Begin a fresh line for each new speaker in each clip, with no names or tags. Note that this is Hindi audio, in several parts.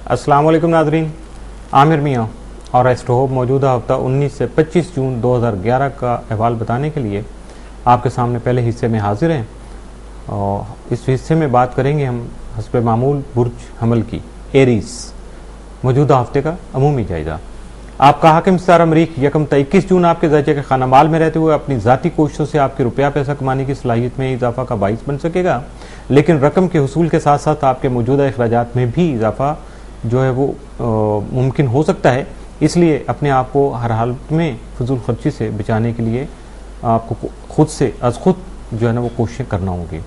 अस्सलाम वालेकुम नाज़रीन, आमिर मियाँ और एस्ट्रो होप मौजूदा हफ्ता 19 से 25 जून 2011 का अहवाल बताने के लिए आपके सामने पहले हिस्से में हाजिर हैं। और इस हिस्से में बात करेंगे हम हस्ब मामूल बुर्ज हमल की एरीज मौजूदा हफ्ते का अमूमी जायजा। आपका हाकिम सितारा मरीख यकम ta 21 जून आपके दर्जे के खाना माल में रहते हुए अपनी ज़ाती कोशिशों से आपके रुपया पैसा कमाने की सलाहियत में इजाफा का बाइस बन सकेगा, लेकिन रकम के हसूल के साथ साथ आपके मौजूदा अखराजात में भी इजाफा जो है वो मुमकिन हो सकता है। इसलिए अपने आप को हर हालत में फजूल खर्ची से बचाने के लिए आपको खुद से खुद जो है ना वो कोशिशें करना होंगी।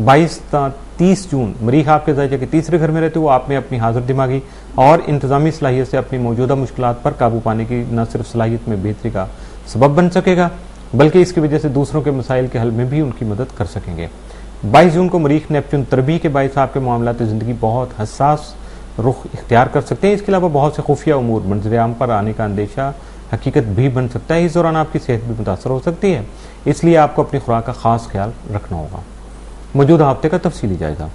22 ta 30 जून मरीख आपके दर्जे के तीसरे घर में रहते हुए आप में अपनी हाजिर दिमागी और इंतजामी सलाहियत से अपनी मौजूदा मुश्किलात पर काबू पाने की न सिर्फ सलाहियत में बेहतरी का सबब बन सकेगा, बल्कि इसकी वजह से दूसरों के मसाइल के हल में भी उनकी मदद कर सकेंगे। 22 जून को मरीख नेपच्यून तरबी के बायस आपके मामलात ज़िंदगी बहुत हसास रुख इख्तियार कर सकते हैं। इसके अलावा बहुत से खुफिया उमूर मंजर आम पर आने का अंदेशा हकीकत भी बन सकता है। इस दौरान आपकी सेहत भी मुतासर हो सकती है, इसलिए आपको अपनी खुराक का खास ख्याल रखना होगा। मौजूदा हफ्ते का तफसीली जायजा।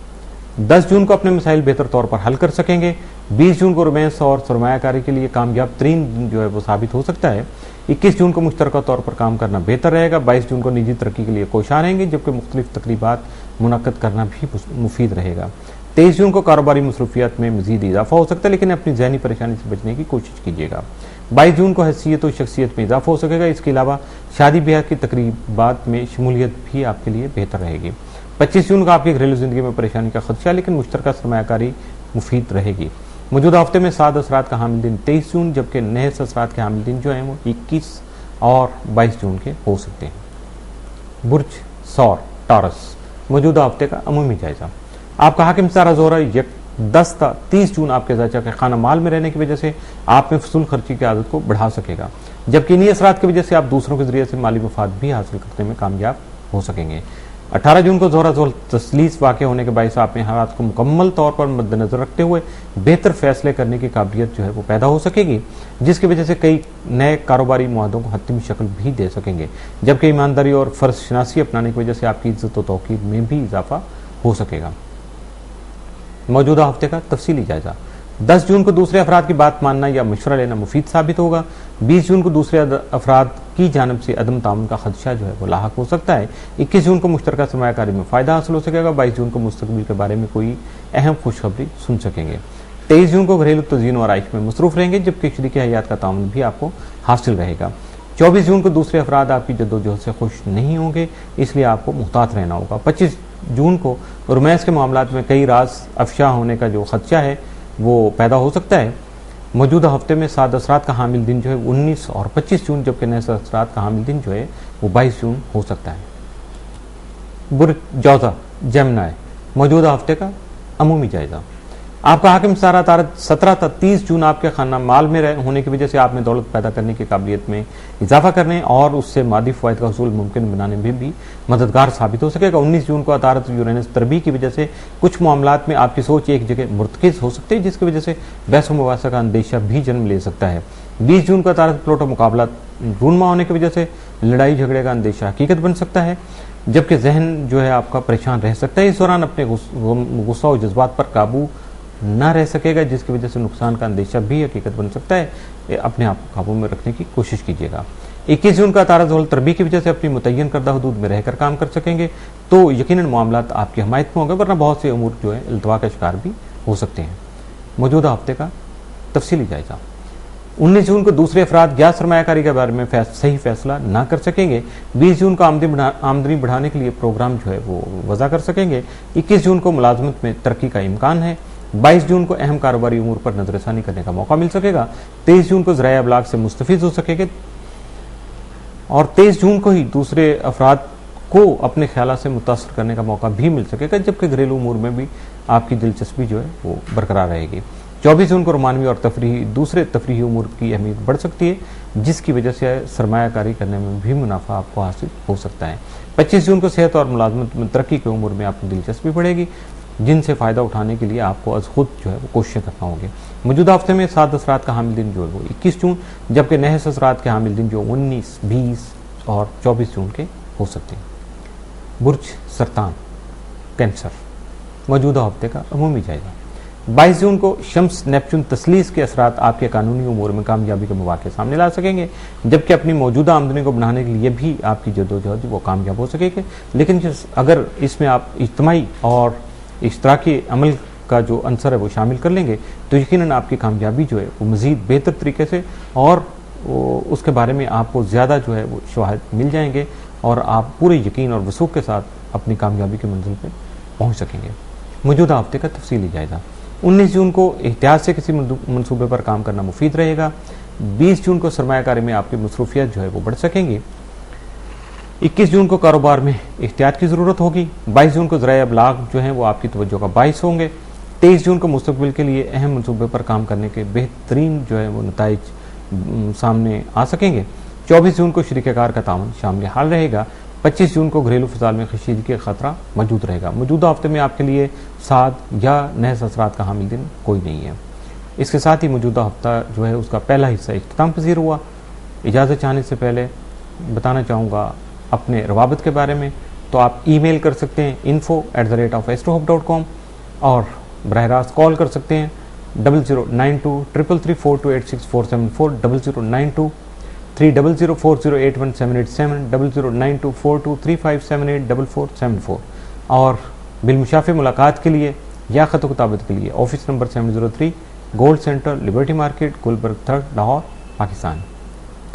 10 जून को अपने मसाइल बेहतर तौर पर हल कर सकेंगे। 20 जून को रोमांस और सरमायाकारी के लिए कामयाब तरीन दिन जो है वो साबित हो सकता है। 21 जून को मुश्तरका तौर पर काम करना बेहतर रहेगा। 22 जून को निजी तरक्की के लिए कोशिश रहेंगे, जबकि मुख्तलिफ तकरीबात मुनक्कद करना भी मुफीद रहेगा। 23 जून को कारोबारी मसरूफियात में मजीद इजाफा हो सकता है, लेकिन अपनी जहनी परेशानी से बचने की कोशिश कीजिएगा। 22 जून को हैसियत और शख्सियत में इजाफा हो सकेगा। इसके अलावा शादी ब्याह की तकरीबात में शमूलियत भी आपके लिए बेहतर रहेगी। 25 जून को आपकी घरेलू जिंदगी में परेशानी का खदशा, लेकिन मुश्तरका सरमायाकारी मुफीद रहेगी। मौजूदा हफ्ते में साद असरात का हामिल दिन 23 जून, जबकि नहस असरात के हामिल दिन जो है वो 21 और 22 जून के हो सकते हैं। बुर्ज सौर टॉरस मौजूदा हफ्ते का अमूमी जायजा। आपका हाकिम सितारा ज़ोहरा 10 ta 30 जून आपके ज़ाचा के खाना माल में रहने की वजह से आप में फजूल खर्ची की आदत को बढ़ा सकेगा, जबकि इन्हीं असरात की वजह से आप दूसरों के जरिए से माली मफाद भी हासिल करने में कामयाब हो सकेंगे। 18 जून को ज़ोहरा ज़ोल तसलीस वाक़ होने के बायस आप में हालात को मुकम्मल तौर पर मद्देनजर रखते हुए बेहतर फैसले करने की काबिलियत जो है वो पैदा हो सकेगी, जिसकी वजह से कई नए कारोबारी मुआहदों को हतमी शक्ल भी दे सकेंगे, जबकि ईमानदारी और फ़र्ज शनासी अपनाने की वजह से आपकी इज्जत और तौकीर में भी इजाफा हो सकेगा। मौजूदा हफ्ते का तफसीली जायजा। 10 जून को दूसरे अफराद की बात मानना या मशवरा लेना मुफीद साबित होगा। 20 जून को दूसरे अफराद की जानब से अदम ताउन का खदशा जो है वो लाहक हो सकता है। 21 जून को मुश्तरका सरमायाकारी में फ़ायदा हासिल हो सकेगा। 22 जून को मुस्तकबिल के बारे में कोई अहम खुशखबरी सुन सकेंगे। 23 जून को घरेलू तज़ीन और आइश में मसरूफ़ रहेंगे, जबकि शरीकी हयात का ताउन भी आपको हासिल रहेगा। 24 जून को दूसरे अफराद आपकी जद्दोजहद से खुश नहीं होंगे, इसलिए आपको मुहतात रहना होगा। 25 जून को रोमांस के मामलात में कई राज अफशा होने का जो खदशा है वो पैदा हो सकता है। मौजूदा हफ्ते में साद असरात का हामिल दिन जो है 19 और 25 जून, जबकि नहस असरात का हामिल दिन जो है वो 22 जून हो सकता है। बुर्ज जौज़ा जेमिनी मौजूदा हफ्ते का अमूमी जायजा। आपका हाकिम सितारा तारत 17 ta 30 जून आपके खाना माल में होने की वजह से आप में दौलत पैदा करने की काबिलियत में इजाफा करने और उससे मादी फ़वाइद का हसूल मुमकिन बनाने में भी मददगार साबित हो सकेगा। 19 जून को अतारत यूरेनस तरबी की वजह से कुछ मामलात में आपकी सोच एक जगह मुर्तकिज हो सकती है, जिसकी वजह से बहस व मुबासा का अंदेशा भी जन्म ले सकता है। 20 जून को अतारत प्लोटो मुकाबला रूनमा होने की वजह से लड़ाई झगड़े का अंदेशा हकीकत बन सकता है, जबकि जहन जो है आपका परेशान रह सकता है। इस दौरान अपने गुस्सा और जज्बात पर काबू ना रह सकेगा, जिसकी वजह से नुकसान का अंदेशा भी हकीकत बन सकता है। अपने आप को काबू में रखने की कोशिश कीजिएगा। 21 जून का तारा ज़ोल तरबी की वजह से अपनी मुतय्यन करदा हदूद में रहकर काम कर सकेंगे, तो यकीनन मामलात आपकी हमायत में होंगे, वरना बहुत से उमूर जो है इल्तवा का शिकार भी हो सकते हैं। मौजूदा हफ्ते का तफसीली जायजा। 19 जून को दूसरे अफराद या सरमायाकारी के बारे में सही फैसला ना कर सकेंगे। 20 जून को आमदनी बढ़ाने के लिए प्रोग्राम जो है वो वज़ा कर सकेंगे। 21 जून को मुलाजमत में तरक्की का इम्कान है। 22 जून को अहम कारोबारी उमूर पर नजरसानी करने का मौका मिल सकेगा। 23 जून को ज़राए अबलाग से मुस्तफीज हो सकेंगे और 23 जून को ही दूसरे अफराद को अपने ख्याल से मुतासर करने का मौका भी मिल सकेगा, जबकि घरेलू उमूर में भी आपकी दिलचस्पी जो है वो बरकरार रहेगी। 24 जून को रोमानवी और दूसरे तफरीही उमूर की अहमियत बढ़ सकती है, जिसकी वजह से सरमायाकारी करने में भी मुनाफा आपको हासिल हो सकता है। 25 जून को सेहत और मुलाजमत में तरक्की के उमूर में आपकी दिलचस्पी बढ़ेगी, जिनसे फ़ायदा उठाने के लिए आपको अज खुद जो है वो कोशिशें करना होगी। मौजूदा हफ्ते में साद असरात का हामिल दिन जो है वो 21 जून, जबकि नहस असरात के हामिल दिन जो 19, 20 और 24 जून के हो सकते हैं। बुर्ज सरतान कैंसर मौजूदा हफ्ते का अमूमी जायजा। 22 जून को शम्स नेपच्यून तस्लीस के असरात आपके कानूनी उमूर में कामयाबी के मौके सामने ला सकेंगे, जबकि अपनी मौजूदा आमदनी को बढ़ाने के लिए भी आपकी जद्दोजहद वो कामयाब हो सकेगी। लेकिन अगर इसमें आप इज्तिमाई और इश्तराकी अमल का जो अंसर है वो शामिल कर लेंगे तो यकीनन आपकी कामयाबी जो है वो मज़ीद बेहतर तरीके से और उसके बारे में आपको ज़्यादा जो है वो शवाहिद मिल जाएंगे और आप पूरे यकीन और वसूख के साथ अपनी कामयाबी की मंजिल पर पहुँच सकेंगे। मौजूदा हफ्ते का तफसीली जायजा। 19 जून को एहतियात से किसी मनसूबे पर काम करना मुफीद रहेगा। 20 जून को सरमायाकारी में आपकी मसरूफियत जो है वो बढ़ सकेंगी। 21 जून को कारोबार में एहतियात की ज़रूरत होगी। 22 जून को ज़राए अबलाग जो हैं वो आपकी तवज्जो का बाइस होंगे। 23 जून को मुस्तकबिल के लिए अहम मनसूबे पर काम करने के बेहतरीन जो है वो नताइज सामने आ सकेंगे। 24 जून को शरीककार का तावन शामिल हाल रहेगा। 25 जून को घरेलू फसाद में कशीदगी का खतरा मौजूद रहेगा। मौजूदा हफ्ते में आपके लिए साद या नहस असरात का हामिल दिन कोई नहीं है। इसके साथ ही मौजूदा हफ्ता जो है उसका पहला हिस्सा इख्तिताम पजीर हुआ। इजाज़त चाहने से पहले बताना चाहूँगा अपने रवाबत के बारे में, तो आप ईमेल कर सकते हैं info@astrohope.com और बराह रास्त कॉल कर सकते हैं 00923334286474 00923004081787 00924235784474 और बिलमुशाफे मुलाकात के लिए या ख़त किताबत के लिए office number 703 gold centre liberty market Gulberg 3 Lahore Pakistan.